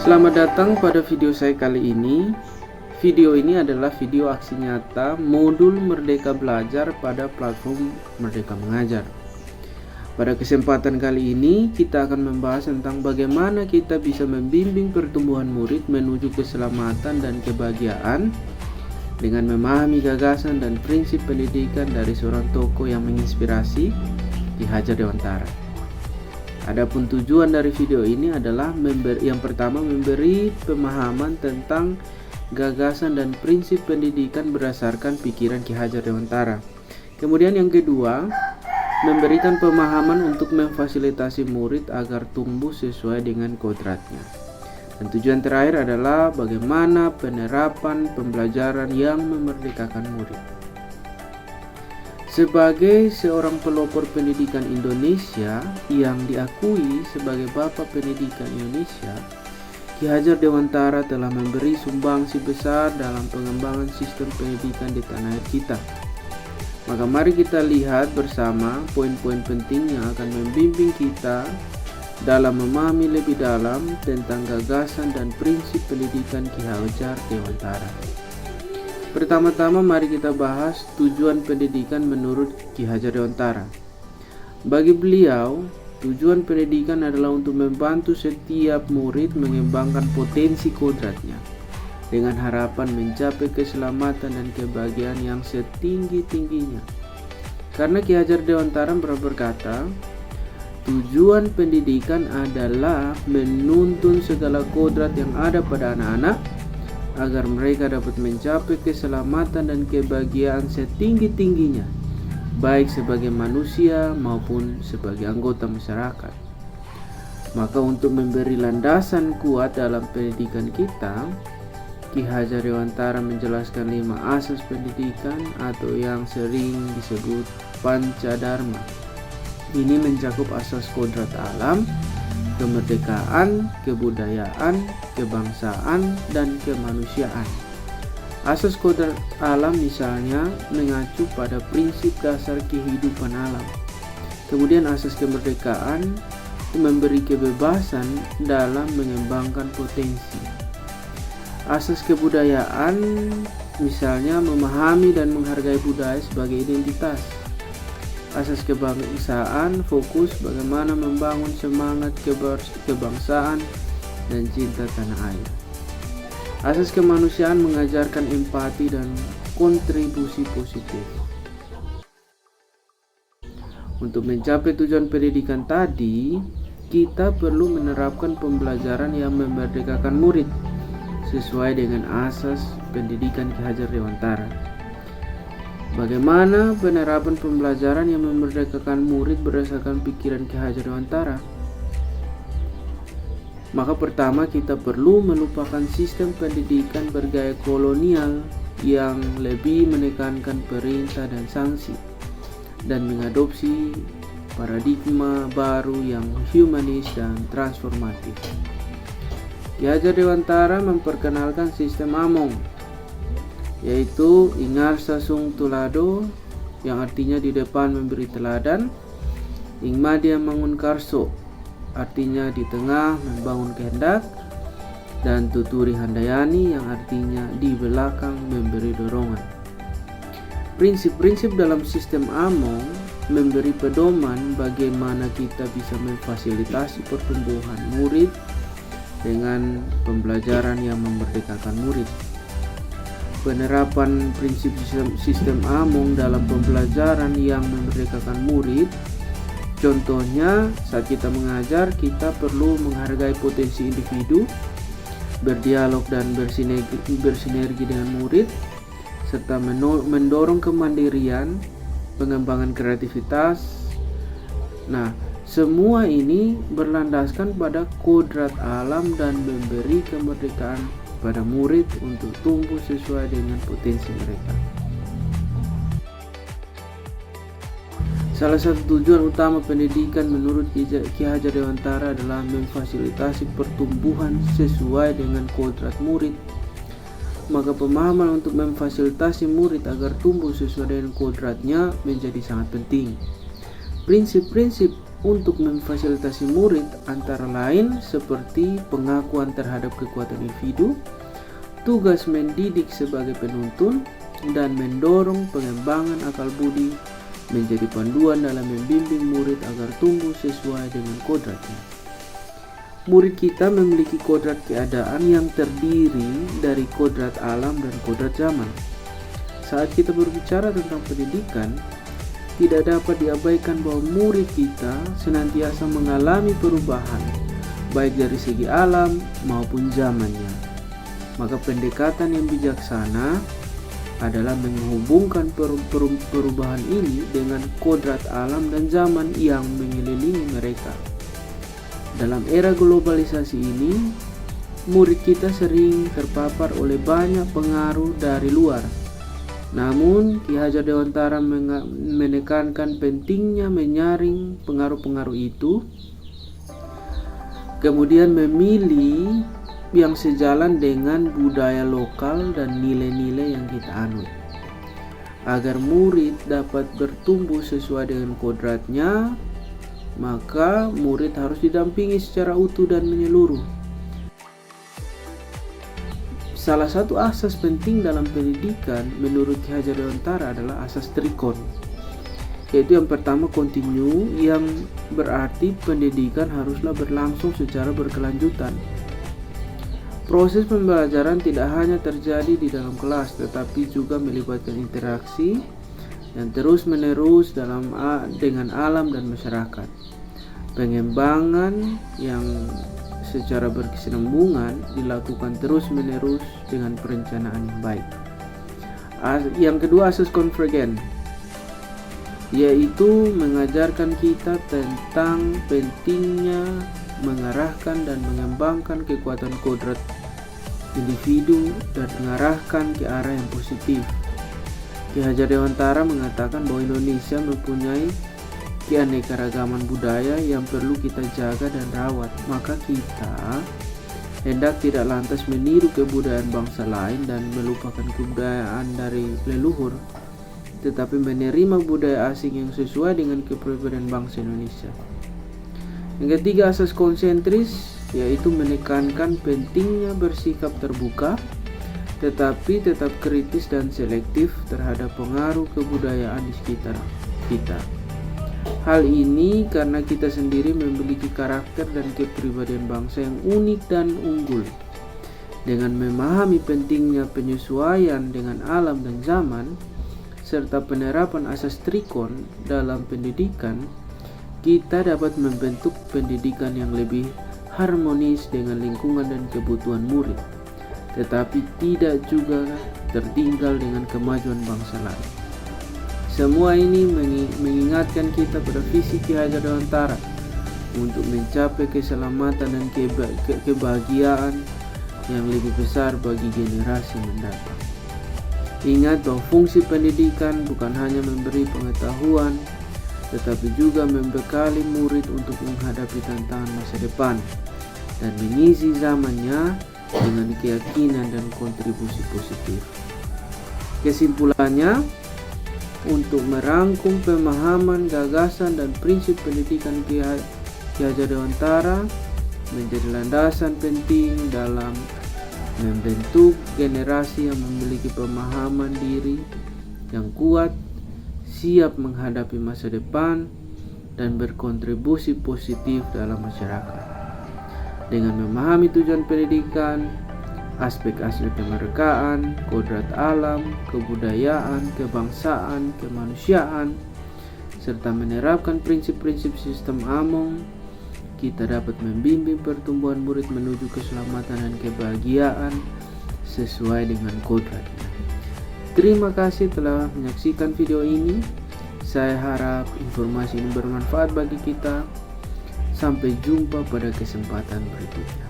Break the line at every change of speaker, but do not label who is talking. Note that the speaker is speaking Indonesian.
Selamat datang pada video saya kali ini. Video ini adalah video aksi nyata modul Merdeka Belajar pada platform Merdeka Mengajar. Pada kesempatan kali ini kita akan membahas tentang bagaimana kita bisa membimbing pertumbuhan murid menuju keselamatan dan kebahagiaan dengan memahami gagasan dan prinsip pendidikan dari seorang tokoh yang menginspirasi, Ki Hajar Dewantara. Adapun tujuan dari video ini adalah yang pertama memberi pemahaman tentang gagasan dan prinsip pendidikan berdasarkan pikiran Ki Hajar Dewantara. Kemudian yang kedua, memberikan pemahaman untuk memfasilitasi murid agar tumbuh sesuai dengan kodratnya. Dan tujuan terakhir adalah bagaimana penerapan pembelajaran yang memerdekakan murid. Sebagai seorang pelopor pendidikan Indonesia yang diakui sebagai Bapak Pendidikan Indonesia, Ki Hajar Dewantara telah memberi sumbangsi besar dalam pengembangan sistem pendidikan di tanah air kita. Maka mari kita lihat bersama poin-poin penting yang akan membimbing kita dalam memahami lebih dalam tentang gagasan dan prinsip pendidikan Ki Hajar Dewantara. Pertama-tama mari kita bahas tujuan pendidikan menurut Ki Hajar Dewantara. Bagi beliau, tujuan pendidikan adalah untuk membantu setiap murid mengembangkan potensi kodratnya dengan harapan mencapai keselamatan dan kebahagiaan yang setinggi-tingginya. Karena Ki Hajar Dewantara berkata, tujuan pendidikan adalah menuntun segala kodrat yang ada pada anak-anak agar mereka dapat mencapai keselamatan dan kebahagiaan setinggi-tingginya, baik sebagai manusia maupun sebagai anggota masyarakat. Maka untuk memberi landasan kuat dalam pendidikan kita, Ki Hajar Dewantara menjelaskan 5 asas pendidikan atau yang sering disebut Pancadharma. Ini mencakup asas kodrat alam, kemerdekaan, kebudayaan, kebangsaan, dan kemanusiaan. Asas kodrat alam misalnya mengacu pada prinsip dasar kehidupan alam. Kemudian asas kemerdekaan memberi kebebasan dalam mengembangkan potensi. Asas kebudayaan misalnya memahami dan menghargai budaya sebagai identitas. Asas kebangsaan fokus bagaimana membangun semangat kebangsaan dan cinta tanah air. Asas kemanusiaan mengajarkan empati dan kontribusi positif. Untuk mencapai tujuan pendidikan tadi, kita perlu menerapkan pembelajaran yang memerdekakan murid sesuai dengan asas pendidikan Ki Hajar Dewantara. Bagaimana penerapan pembelajaran yang memerdekakan murid berdasarkan pikiran Ki Hajar Dewantara? Maka pertama kita perlu melupakan sistem pendidikan bergaya kolonial yang lebih menekankan perintah dan sanksi dan mengadopsi paradigma baru yang humanis dan transformatif. Ki Hajar Dewantara memperkenalkan sistem Among, yaitu Ingarsa Sung Tulado, yang artinya di depan memberi teladan, Ingmadya Mangun Karso, artinya di tengah membangun kehendak, dan Tuturi Handayani yang artinya di belakang memberi dorongan. Prinsip-prinsip dalam sistem Among memberi pedoman bagaimana kita bisa memfasilitasi pertumbuhan murid dengan pembelajaran yang memerdekakan murid. Penerapan prinsip sistem Among dalam pembelajaran yang memerdekakan murid, contohnya saat kita mengajar, kita perlu menghargai potensi individu, berdialog dan bersinergi dengan murid, serta mendorong kemandirian, pengembangan kreativitas. Nah, semua ini berlandaskan pada kodrat alam dan memberi kemerdekaan pada murid untuk tumbuh sesuai dengan potensi mereka. Salah satu tujuan utama pendidikan menurut Ki Hajar Dewantara adalah memfasilitasi pertumbuhan sesuai dengan kodrat murid. Maka pemahaman untuk memfasilitasi murid agar tumbuh sesuai dengan kodratnya menjadi sangat penting. Prinsip-prinsip untuk memfasilitasi murid antara lain seperti pengakuan terhadap kekuatan individu, tugas mendidik sebagai penuntun, dan mendorong pengembangan akal budi menjadi panduan dalam membimbing murid agar tumbuh sesuai dengan kodratnya. Murid kita memiliki kodrat keadaan yang terdiri dari kodrat alam dan kodrat zaman. Saat kita berbicara tentang pendidikan, tidak dapat diabaikan bahwa murid kita senantiasa mengalami perubahan, baik dari segi alam maupun zamannya. Maka pendekatan yang bijaksana adalah menghubungkan perubahan ini dengan kodrat alam dan zaman yang mengelilingi mereka. Dalam era globalisasi ini, murid kita sering terpapar oleh banyak pengaruh dari luar. Namun, Ki Hajar Dewantara menekankan pentingnya menyaring pengaruh-pengaruh itu, kemudian memilih yang sejalan dengan budaya lokal dan nilai-nilai yang kita anut. Agar murid dapat bertumbuh sesuai dengan kodratnya, maka murid harus didampingi secara utuh dan menyeluruh. Salah satu asas penting dalam pendidikan menurut Ki Hajar Dewantara adalah asas trikon, yaitu yang pertama kontinu, yang berarti pendidikan haruslah berlangsung secara berkelanjutan. Proses pembelajaran tidak hanya terjadi di dalam kelas, tetapi juga melibatkan interaksi yang terus-menerus dengan alam dan masyarakat. Pengembangan yang secara berkesinambungan dilakukan terus-menerus dengan perencanaan yang baik. Yang kedua, asas konvergen, yaitu mengajarkan kita tentang pentingnya mengarahkan dan mengembangkan kekuatan kodrat individu dan mengarahkan ke arah yang positif. Ki Hajar Dewantara mengatakan bahwa Indonesia mempunyai keanekaragaman budaya yang perlu kita jaga dan rawat. Maka kita hendak tidak lantas meniru kebudayaan bangsa lain dan melupakan kebudayaan dari leluhur, tetapi menerima budaya asing yang sesuai dengan kepribadian bangsa Indonesia. Yang ketiga, asas konsentris, yaitu menekankan pentingnya bersikap terbuka tetapi tetap kritis dan selektif terhadap pengaruh kebudayaan di sekitar kita. Hal ini karena kita sendiri memiliki karakter dan kepribadian bangsa yang unik dan unggul. Dengan memahami pentingnya penyesuaian dengan alam dan zaman, serta penerapan asas trikon dalam pendidikan, kita dapat membentuk pendidikan yang lebih harmonis dengan lingkungan dan kebutuhan murid, tetapi tidak juga tertinggal dengan kemajuan bangsa lain. Semua ini mengingatkan kita pada visi Ki Hajar Dewantara untuk mencapai keselamatan dan kebahagiaan yang lebih besar bagi generasi mendatang. Ingat bahwa fungsi pendidikan bukan hanya memberi pengetahuan, tetapi juga membekali murid untuk menghadapi tantangan masa depan dan mengisi zamannya dengan keyakinan dan kontribusi positif. Kesimpulannya, untuk merangkum pemahaman, gagasan, dan prinsip pendidikan Ki Hajar Dewantara menjadi landasan penting dalam membentuk generasi yang memiliki pemahaman diri yang kuat, siap menghadapi masa depan, dan berkontribusi positif dalam masyarakat. Dengan memahami tujuan pendidikan, aspek-aspek kemerdekaan, kodrat alam, kebudayaan, kebangsaan, kemanusiaan, serta menerapkan prinsip-prinsip sistem Among, kita dapat membimbing pertumbuhan murid menuju keselamatan dan kebahagiaan sesuai dengan kodratnya. Terima kasih telah menyaksikan video ini. Saya harap informasi ini bermanfaat bagi kita. Sampai jumpa pada kesempatan berikutnya.